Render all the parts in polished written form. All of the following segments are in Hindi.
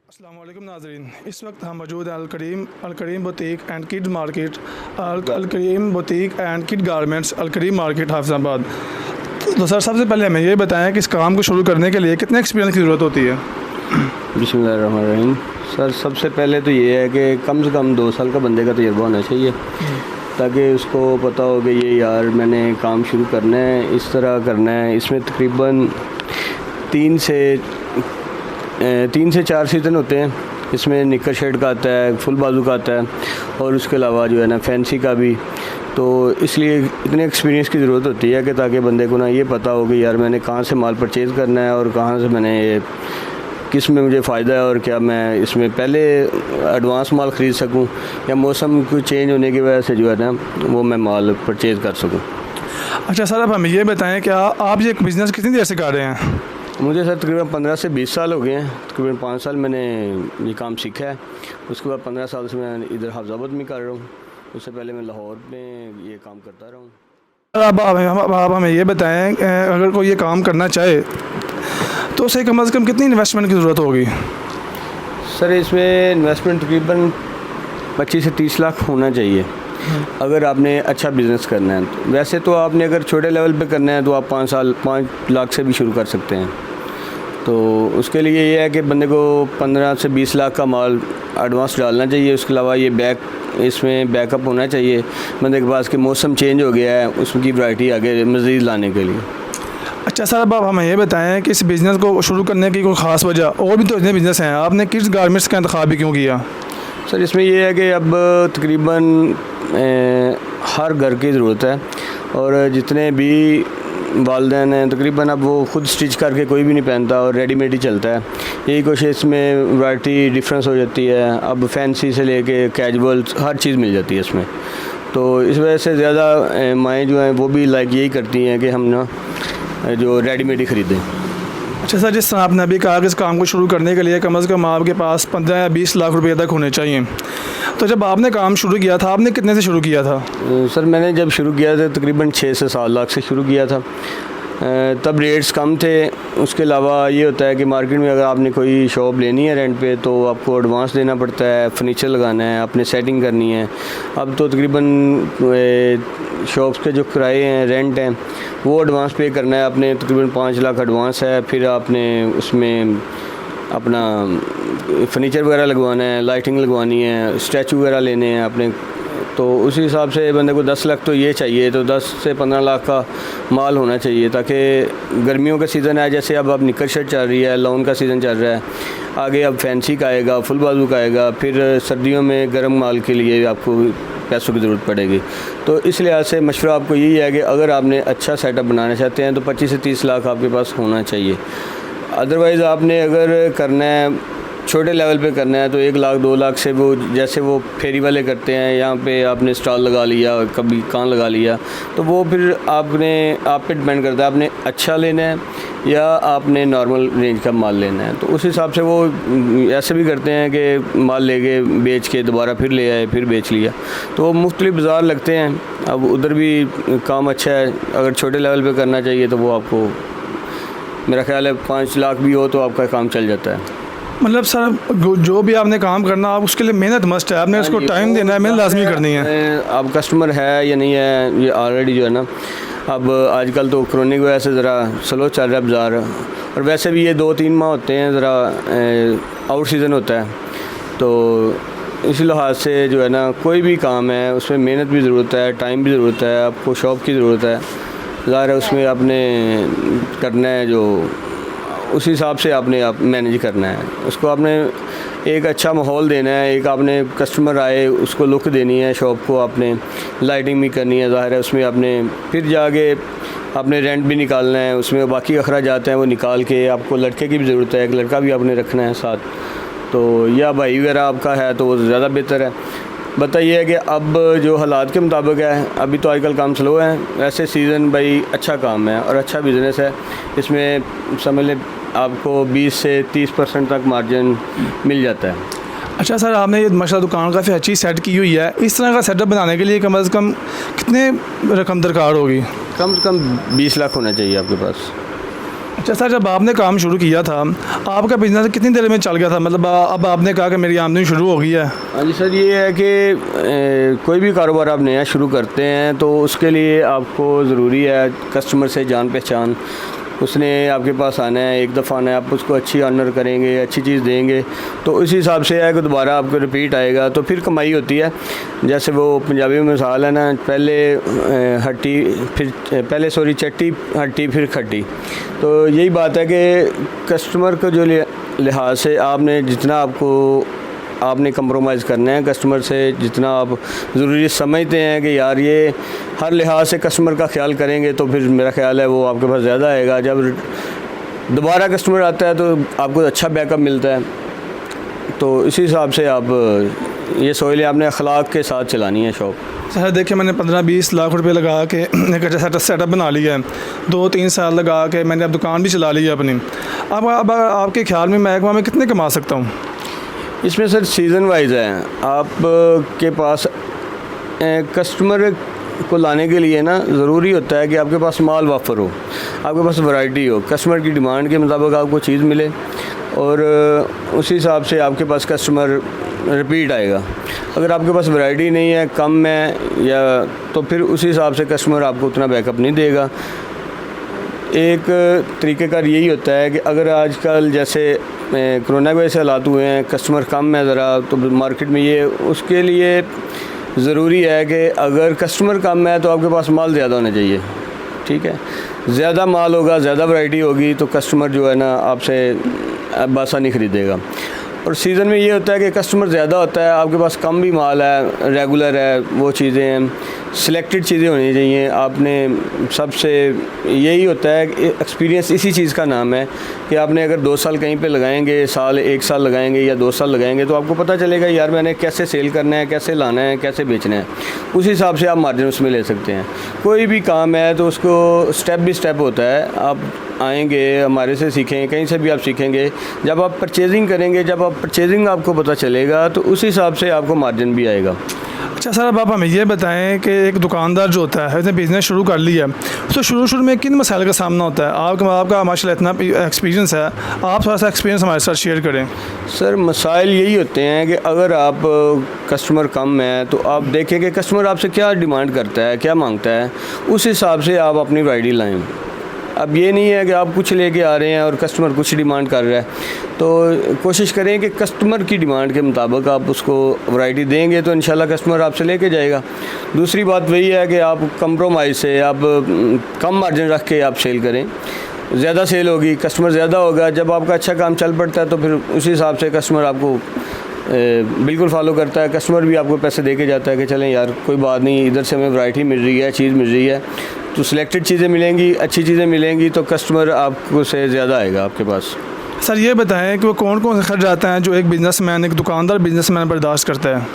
अस्सलाम वालेकुम नाज़रीन, इस वक्त हम मौजूद हैं Al Karim boutique and kid market, Al Karim boutique and kid garments, Al Karim market Hafizabad. तो सर, सबसे पहले हमें ये बताएं कि इस काम को शुरू करने के लिए कितने एक्सपीरियंस की ज़रूरत होती है? बिस्मिल्लाहिर्रहमानिर्रहीम। सर, सबसे पहले तो ये है कि कम से कम 2 साल का बंदे का तजुर्बा होना चाहिए, ताकि उसको पता हो कि ये यार मैंने काम शुरू करना है, इस तरह करना है। इसमें तकरीबन 3 से 4 सीज़न होते हैं। इसमें निकर शर्ट का आता है, फुल बाजू का आता है, और उसके अलावा जो है ना फैंसी का भी। तो इसलिए इतने एक्सपीरियंस की ज़रूरत होती है कि ताकि बंदे को ना ये पता हो कि यार मैंने कहाँ से माल परचेज़ करना है और कहाँ से मैंने ये किस में मुझे फ़ायदा है, और क्या मैं इसमें पहले एडवांस माल ख़रीद सकूं या मौसम को चेंज होने की वजह से जो है ना वो मैं माल परचेज़ कर सकूं। अच्छा सर, अब हमें ये बताएं कि आप ये बिज़नेस कितनी देर से कर रहे हैं? मुझे सर तकरीबन 15 से 20 साल हो गए हैं। तकरीबन 5 साल मैंने ये काम सीखा है। उसके बाद 15 साल से मैं इधर हाफिज़ाबाद में कर रहा हूँ। उससे पहले मैं लाहौर में ये काम करता रहा हूँ। अब आप हमें ये बताएं, अगर कोई ये काम करना चाहे तो उसे कम से कम कितनी इन्वेस्टमेंट की ज़रूरत होगी? सर, इसमें इन्वेस्टमेंट तकरीबन 25 से 30 लाख होना चाहिए अगर आपने अच्छा बिज़नेस करना है। तो वैसे तो आपने अगर छोटे लेवल पे करना है तो आप 5 लाख से भी शुरू कर सकते हैं। तो उसके लिए ये है कि बंदे को 15 से 20 लाख का माल एडवांस डालना चाहिए। उसके अलावा ये इसमें बैकअप होना चाहिए बंदे के पास कि मौसम चेंज हो गया है, उसकी वैरायटी आगे मज़ीद लाने के लिए। अच्छा सर, अब आप हमें ये बताएं कि इस बिज़नेस को शुरू करने की कोई ख़ास वजह, और भी तो इतने बिज़नेस हैं, आपने किड्स गारमेंट्स का इंतखाब भी क्यों किया? सर, इसमें ये है कि अब तकरीबन हर घर की ज़रूरत है, और जितने भी वालिदैन हैं तकरीबन अब वो ख़ुद स्टिच करके कोई भी नहीं पहनता और रेडीमेड ही चलता है। यही कोशिश, इसमें वैरायटी डिफरेंस हो जाती है। अब फैंसी से लेके कैजुअल हर चीज़ मिल जाती है इसमें। तो इस वजह से ज़्यादा माएँ जो हैं वो भी लाइक यही करती हैं कि हम ना जो रेडीमेड ही ख़रीदें। अच्छा सर, जिस तरह आपने अभी कहा कि इस काम को शुरू करने के लिए कम से कम आपके पास 15 या 20 लाख रुपए तक होने चाहिए, तो जब आपने काम शुरू किया था आपने कितने से शुरू किया था? सर, मैंने जब शुरू किया था तकरीबन 6 से 7 लाख से शुरू किया था। तब रेट्स कम थे। उसके अलावा ये होता है कि मार्केट में अगर आपने कोई शॉप लेनी है रेंट पे तो आपको एडवांस देना पड़ता है, फर्नीचर लगाना है, आपने सेटिंग करनी है। अब तो तकरीबन शॉप्स के जो किराए हैं, रेंट हैं, वो एडवांस पे करना है आपने। तकरीबन 5 लाख एडवांस है। फिर आपने उसमें अपना फर्नीचर वगैरह लगवाना है, लाइटिंग लगवानी है, स्टैचू वगैरह लेने हैं आपने। तो उसी हिसाब से बंदे को 10 लाख तो ये चाहिए, तो 10 से 15 लाख का माल होना चाहिए, ताकि गर्मियों का सीज़न है, जैसे अब निकर शर्ट चल रही है, लॉन का सीज़न चल रहा है, आगे अब फैंसी का आएगा, फुल बाजू का आएगा, फिर सर्दियों में गर्म माल के लिए आपको पैसों की ज़रूरत पड़ेगी। तो इस लिहाज से मशवरा आपको यही है कि अगर आपने अच्छा सेटअप बनाना चाहते हैं तो 25 से 30 लाख आपके पास होना चाहिए। अदरवाइज़ आपने अगर करना है छोटे लेवल पे करना है तो 1 लाख 2 लाख से वो जैसे वो फेरी वाले करते हैं, यहाँ पे आपने स्टॉल लगा लिया, कभी कान लगा लिया, तो वो फिर आप पे डिपेंड करता है आपने अच्छा लेना है या आपने नॉर्मल रेंज का माल लेना है। तो उस हिसाब से वो ऐसे भी करते हैं कि माल लेके बेच के दोबारा फिर ले आए, फिर बेच लिया। तो वो मुख्तलिफ बाज़ार लगते हैं। अब उधर भी काम अच्छा है। अगर छोटे लेवल पे करना चाहिए तो वो आपको मेरा ख्याल है 5 लाख भी हो तो आपका काम चल जाता है। मतलब सर, जो भी आपने काम करना आप उसके लिए मेहनत मस्ट है, आपने उसको टाइम देना है, मेहनत लाजमी करनी है। अब कस्टमर है या नहीं है ये ऑलरेडी जो है ना, अब आजकल तो कोरोना की वजह से ज़रा स्लो चल रहा है बाज़ार, और वैसे भी ये 2-3 माह होते हैं ज़रा आउट सीज़न होता है। तो इस लिहाज से जो है ना कोई भी काम है उसमें मेहनत भी ज़रूरत है, टाइम भी ज़रूरत है, आपको शॉप की ज़रूरत है। ज़ाहिर है उसमें आपने करना है जो उस हिसाब से आपने मैनेज करना है। उसको आपने एक अच्छा माहौल देना है, एक आपने कस्टमर आए उसको लुक देनी है, शॉप को आपने लाइटिंग भी करनी है। ज़ाहिर है उसमें आपने फिर जाके आपने रेंट भी निकालना है, उसमें बाकी अखराजात हैं वो निकाल के आपको लड़के की भी ज़रूरत है, एक लड़का भी आपने रखना है साथ, तो या भाई वगैरह आपका है तो वो ज़्यादा बेहतर है। बताइए कि अब जो हालात के मुताबिक है, अभी तो आजकल काम स्लो है, वैसे सीज़न भाई अच्छा काम है और अच्छा बिज़नेस है। इसमें समझ लें आपको 20 से 30% तक मार्जिन मिल जाता है। अच्छा सर, आपने ये माशाल्लाह दुकान काफ़ी अच्छी सेट की हुई है। इस तरह का सेटअप बनाने के लिए कम से कम कितने रकम दरकार होगी? कम से कम 20 लाख होना चाहिए आपके पास। अच्छा सर, जब आपने काम शुरू किया था आपका बिजनेस कितनी देर में चल गया था? मतलब अब आपने कहा कि मेरी आमदनी शुरू हो गई है। हाँ जी सर, ये है कि कोई भी कारोबार आप नया शुरू करते हैं तो उसके लिए आपको ज़रूरी है कस्टमर से जान पहचान। उसने आपके पास आना है, एक दफ़ा आना है, आप उसको अच्छी ऑनर करेंगे, अच्छी चीज़ देंगे तो उस हिसाब से है कि दोबारा आपको रिपीट आएगा तो फिर कमाई होती है। जैसे वो पंजाबी में मिसाल है ना, पहले चट्टी हट्टी फिर खट्टी। तो यही बात है कि कस्टमर को जो लिहाज से आपने आपने कंप्रोमाइज़ करना है कस्टमर से, जितना आप ज़रूरी समझते हैं कि यार ये हर लिहाज से कस्टमर का ख्याल करेंगे तो फिर मेरा ख्याल है वो आपके पास ज़्यादा आएगा। जब दोबारा कस्टमर आता है तो आपको अच्छा बैकअप मिलता है। तो इसी हिसाब से आप ये सोच लें आपने अखलाक के साथ चलानी है शॉप। सर देखिए, मैंने 15-20 लाख रुपए लगा के एक अच्छा सेटअप बना लिया है, 2-3 साल लगा के मैंने अब दुकान भी चला ली है अपनी। अब आपके ख्याल में महकमा में कितने कमा सकता हूँ? इसमें सर सीज़न वाइज है। आप के पास कस्टमर को लाने के लिए ना ज़रूरी होता है कि आपके पास माल वाफर हो, आपके पास वैरायटी हो, कस्टमर की डिमांड के मुताबिक आपको चीज़ मिले और उसी हिसाब से आपके पास कस्टमर रिपीट आएगा। अगर आपके पास वैरायटी नहीं है, कम है या तो फिर उसी हिसाब से कस्टमर आपको उतना बैकअप नहीं देगा। एक तरीक़ेकार यही होता है कि अगर आजकल जैसे कोरोना की वजह से हालात हुए हैं, कस्टमर कम है ज़रा, तो मार्केट में ये उसके लिए ज़रूरी है कि अगर कस्टमर कम है तो आपके पास माल ज़्यादा होना चाहिए। ठीक है, ज़्यादा माल होगा, ज़्यादा वैरायटी होगी तो कस्टमर जो है ना आपसे बासानी ख़रीदेगा। और सीज़न में ये होता है कि कस्टमर ज़्यादा होता है, आपके पास कम भी माल है, रेगुलर है, वो चीज़ें हैं, सिलेक्टेड चीज़ें होनी चाहिए। आपने सबसे यही होता है कि एक्सपीरियंस इसी चीज़ का नाम है कि आपने अगर 2 साल कहीं पे लगाएंगे, 1 साल लगाएंगे या 2 साल लगाएंगे तो आपको पता चलेगा यार मैंने कैसे सेल करना है, कैसे लाना है, कैसे बेचना है। उस हिसाब से आप मार्जिन उसमें ले सकते हैं। कोई भी काम है तो उसको स्टेप बाई स्टेप होता है। आप आएंगे हमारे से सीखेंगे, कहीं से भी आप सीखेंगे। जब आप परचेजिंग करेंगे, जब आप परचेजिंग आपको पता चलेगा तो उस हिसाब से आपको मार्जिन भी आएगा। अच्छा सर, अब आप हमें ये बताएं कि एक दुकानदार जो होता है, उसने बिज़नेस शुरू कर लिया तो शुरू में किन मसाइल का सामना होता है? आपका माशाल्लाह इतना एक्सपीरियंस है, आप थोड़ा सा एक्सपीरियंस हमारे साथ शेयर करें। सर मसाइल यही होते हैं कि अगर आप कस्टमर कम है तो आप देखें कि कस्टमर आपसे क्या डिमांड करता है, क्या मांगता है, उस हिसाब से आप अपनी वैरायटी लाएँ। अब ये नहीं है कि आप कुछ लेके आ रहे हैं और कस्टमर कुछ डिमांड कर रहा है, तो कोशिश करें कि कस्टमर की डिमांड के मुताबिक आप उसको वैरायटी देंगे तो इंशाल्लाह कस्टमर आपसे लेके जाएगा। दूसरी बात वही है कि आप कंप्रोमाइज़ से आप कम मार्जिन रख के आप सेल करें, ज़्यादा सेल होगी, कस्टमर ज़्यादा होगा। जब आपका अच्छा काम चल पड़ता है तो फिर उसी हिसाब से कस्टमर आपको बिल्कुल फॉलो करता है। कस्टमर भी आपको पैसे दे के जाता है कि चलें यार कोई बात नहीं, इधर से हमें वैरायटी मिल रही है, चीज़ मिल रही है, तो सिलेक्टेड चीज़ें मिलेंगी, अच्छी चीज़ें मिलेंगी तो कस्टमर आपको से ज़्यादा आएगा आपके पास। सर ये बताएं कि वो कौन कौन से खर्च आते हैं जो एक बिज़नेसमैन, एक दुकानदार बिज़नेसमैन बर्दाश्त करता है?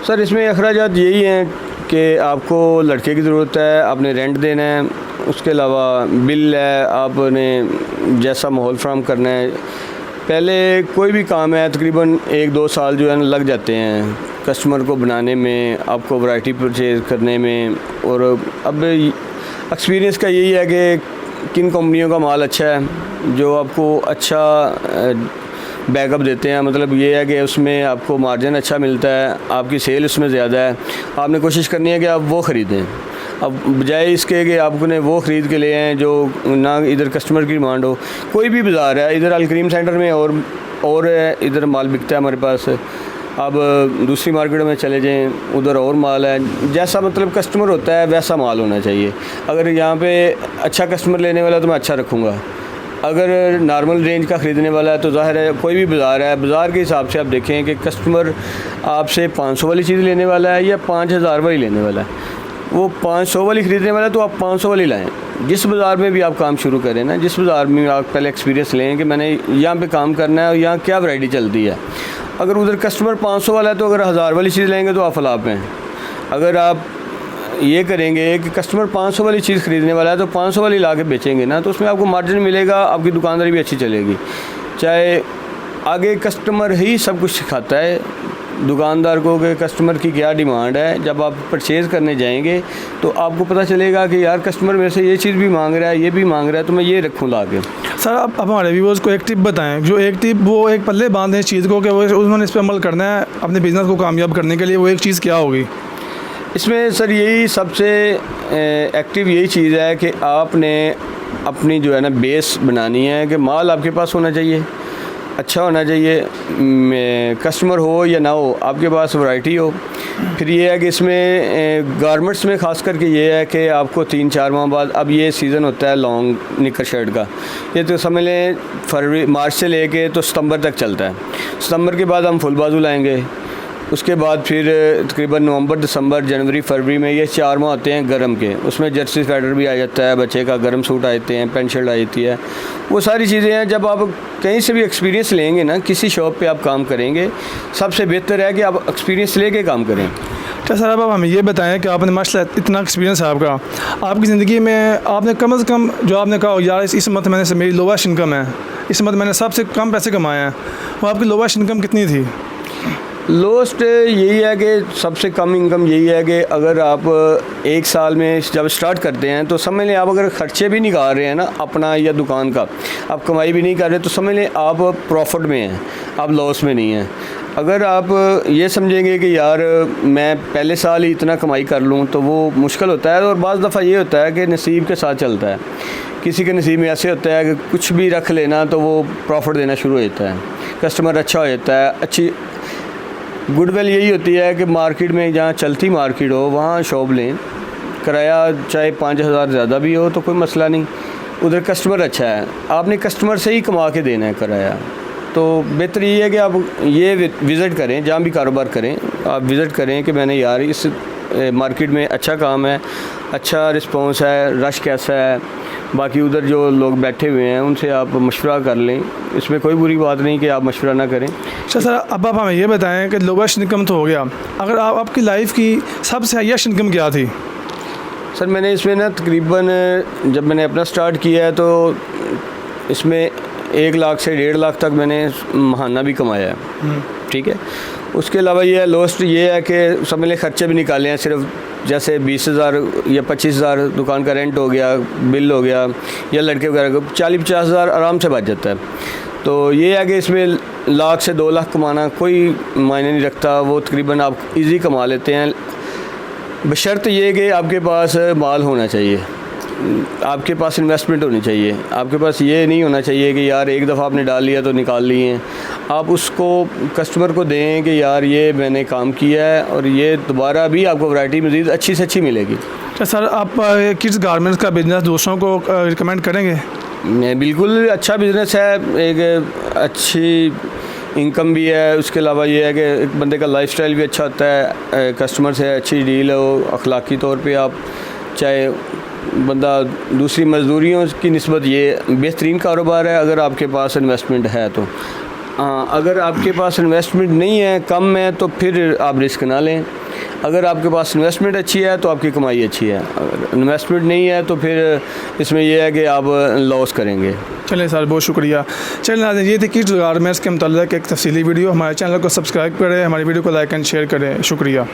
सर इसमें अखराजात यही हैं कि आपको लड़के की ज़रूरत है, आपने रेंट देना है, उसके अलावा बिल है, आपने जैसा माहौल फ्राहम करना है। पहले कोई भी काम है तकरीबन 1-2 साल जो है ना लग जाते हैं कस्टमर को बनाने में, आपको वैरायटी परचेज़ करने में। और अब एक्सपीरियंस का यही है कि किन कंपनियों का माल अच्छा है जो आपको अच्छा बैकअप देते हैं। मतलब ये है कि उसमें आपको मार्जिन अच्छा मिलता है, आपकी सेल उसमें ज़्यादा है। आपने कोशिश करनी है कि आप वो ख़रीदें, अब बजाय इसके कि आपने वो ख़रीद के ले आएँ जो ना इधर कस्टमर की डिमांड हो। कोई भी बाज़ार है, इधर अलकरीम सेंटर में और इधर माल बिकता है हमारे पास, अब दूसरी मार्केट में चले जाएं उधर और माल है। जैसा मतलब कस्टमर होता है वैसा माल होना चाहिए। अगर यहाँ पे अच्छा कस्टमर लेने वाला है तो मैं अच्छा रखूँगा, अगर नॉर्मल रेंज का ख़रीदने वाला है तो ज़ाहिर है कोई भी बाज़ार है, बाज़ार के हिसाब से आप देखें कि कस्टमर आपसे 500 वाली चीज़ लेने वाला है या 5000 वाली लेने वाला है। वो 500 वाली ख़रीदने वाला है तो आप 500 वाली लाएँ। जिस बाज़ार में भी आप काम शुरू करें ना, जिस बाज़ार में आप पहले एक्सपीरियंस लें कि मैंने यहाँ पे काम करना है और यहाँ क्या वैरायटी चलती है। अगर उधर कस्टमर 500 वाला है तो अगर 1000 वाली चीज़ लेंगे तो आप फलाप हैं। अगर आप ये करेंगे कि कस्टमर 500 वाली चीज़ ख़रीदने वाला है तो 500 वाली ला के बेचेंगे ना, तो उसमें आपको मार्जिन मिलेगा, आपकी दुकानदारी भी अच्छी चलेगी। चाहे आगे कस्टमर ही सब कुछ सिखाता है, दुकानदार को कि कस्टमर की क्या डिमांड है। जब आप परचेज़ करने जाएंगे तो आपको पता चलेगा कि यार कस्टमर मेरे से ये चीज़ भी मांग रहा है, ये भी मांग रहा है, तो मैं ये रखूँ ला के। सर आप हमारे व्यूअर्स को एक टिप बताएं, जो एक टिप वो एक पल्ले बांध दें इस चीज़ को कि वो उन्होंने इस पर अमल करना है अपने बिज़नेस को कामयाब करने के लिए, वो एक चीज़ क्या होगी? इसमें सर यही सबसे एक्टिव यही चीज़ है कि आपने अपनी जो है ना बेस बनानी है कि माल आपके पास होना चाहिए, अच्छा होना चाहिए, कस्टमर हो या ना हो, आपके पास वैरायटी हो। फिर ये है कि इसमें गारमेंट्स में ख़ास करके ये है कि आपको 3-4 माह बाद, अब ये सीज़न होता है लॉन्ग निकर शर्ट का, ये तो समझ लें फरवरी मार्च से लेके तो सितंबर तक चलता है। सितंबर के बाद हम फुल बाजू लाएंगे, उसके बाद फिर तकरीबन नवंबर, दिसंबर, जनवरी, फरवरी में ये 4 माह होते हैं गर्म के। उसमें जर्सी स्वेटर भी आ जाता है, बच्चे का गर्म सूट आ जाते हैं, पेंट शर्ट आ जाती है, वो सारी चीज़ें हैं। जब आप कहीं से भी एक्सपीरियंस लेंगे ना, किसी शॉप पे आप काम करेंगे, सबसे बेहतर है कि आप एक्सपीरियंस लेके काम करें। अच्छा सर, अब हमें ये बताएं कि आपने माशाल्लाह इतना एक्सपीरियंस है आपका, आपकी ज़िंदगी में आपने कम से कम जो आपने कहा यार इस मंथ मैंने मेरी लोवेस्ट इनकम है, इस मंथ मैंने सबसे कम पैसे कमाए हैं, वो आपकी लोवेस्ट इनकम कितनी थी? लोएस्ट यही है कि सबसे कम इनकम यही है कि अगर आप एक साल में जब स्टार्ट करते हैं तो समझ लें आप अगर ख़र्चे भी निकाल रहे हैं ना अपना या दुकान का, आप कमाई भी नहीं कर रहे, तो समझ लें आप प्रॉफिट में हैं, आप लॉस में नहीं हैं। अगर आप ये समझेंगे कि यार मैं पहले साल ही इतना कमाई कर लूँ तो वो मुश्किल होता है। और बाज़ दफ़ा ये होता है कि नसीब के साथ चलता है, किसी के नसीब में ऐसे होता है कि कुछ भी रख लेना तो वो प्रॉफिट देना शुरू हो जाता है, कस्टमर अच्छा हो जाता है, अच्छी गुडविल यही होती है कि मार्केट में जहाँ चलती मार्केट हो वहाँ शॉप लें, किराया चाहे 5,000 ज़्यादा भी हो तो कोई मसला नहीं, उधर कस्टमर अच्छा है, आपने कस्टमर से ही कमा के देना है किराया। तो बेहतर ये है कि आप ये विज़िट करें, जहाँ भी कारोबार करें आप विज़िट करें कि मैंने यार इस मार्केट में अच्छा काम है, अच्छा रिस्पॉन्स है, रश कैसा है, बाकी उधर जो लोग बैठे हुए हैं उनसे आप मशवरा कर लें, इसमें कोई बुरी बात नहीं कि आप मशवरा ना करें। अच्छा सर, अब आप हमें ये बताएं कि लोवेस्ट इनकम तो हो गया, अगर आपकी लाइफ की सबसे हाईएस्ट इनकम क्या थी? सर मैंने इसमें ना तकरीबन जब मैंने अपना स्टार्ट किया है तो इसमें 1 लाख से 1.5 लाख तक मैंने महाना भी कमाया है, ठीक है। उसके अलावा ये है लोएस्ट ये है कि समझ लें ख़र्चे भी निकाले हैं, सिर्फ जैसे 20,000 या 25,000 दुकान का रेंट हो गया, बिल हो गया, या लड़के वगैरह को 40-50,000 आराम से बच जाता है। तो ये है कि इसमें 1 लाख से 2 लाख कमाना कोई मायने नहीं रखता, वो तकरीबन आप इजी कमा लेते हैं, बशर्ते ये कि आपके पास माल होना चाहिए, आपके पास इन्वेस्टमेंट होनी चाहिए, आपके पास ये नहीं होना चाहिए कि यार एक दफ़ा आपने डाल लिया तो निकाल लिए। आप उसको कस्टमर को दें कि यार ये मैंने काम किया है और ये दोबारा भी आपको वैरायटी मज़ीद अच्छी से अच्छी मिलेगी। अच्छा सर, आप किड्स गारमेंट्स का बिज़नेस दूसरों को रिकमेंड करेंगे? बिल्कुल अच्छा बिज़नेस है, एक अच्छी इनकम भी है, उसके अलावा ये है कि एक बंदे का लाइफस्टाइल भी अच्छा होता है, कस्टमर से अच्छी डील हो, अखलाकी तौर पे आप चाहे बंदा दूसरी मज़दूरियों की निस्बत ये बेहतरीन कारोबार है अगर आपके पास इन्वेस्टमेंट है तो। अगर आपके पास इन्वेस्टमेंट नहीं है, कम है, तो फिर आप रिस्क ना लें। अगर आपके पास इन्वेस्टमेंट अच्छी है तो आपकी कमाई अच्छी है, अगर इन्वेस्टमेंट नहीं है तो फिर इसमें यह है कि आप लॉस करेंगे। चलिए सर, बहुत शुक्रिया। चलिए नाज़रीन, ये थी किड्स गारमेंट्स के मतलब एक तफसीली वीडियो। हमारे चैनल को सब्सक्राइब करें, हमारी वीडियो को लाइक एंड शेयर करें। शुक्रिया।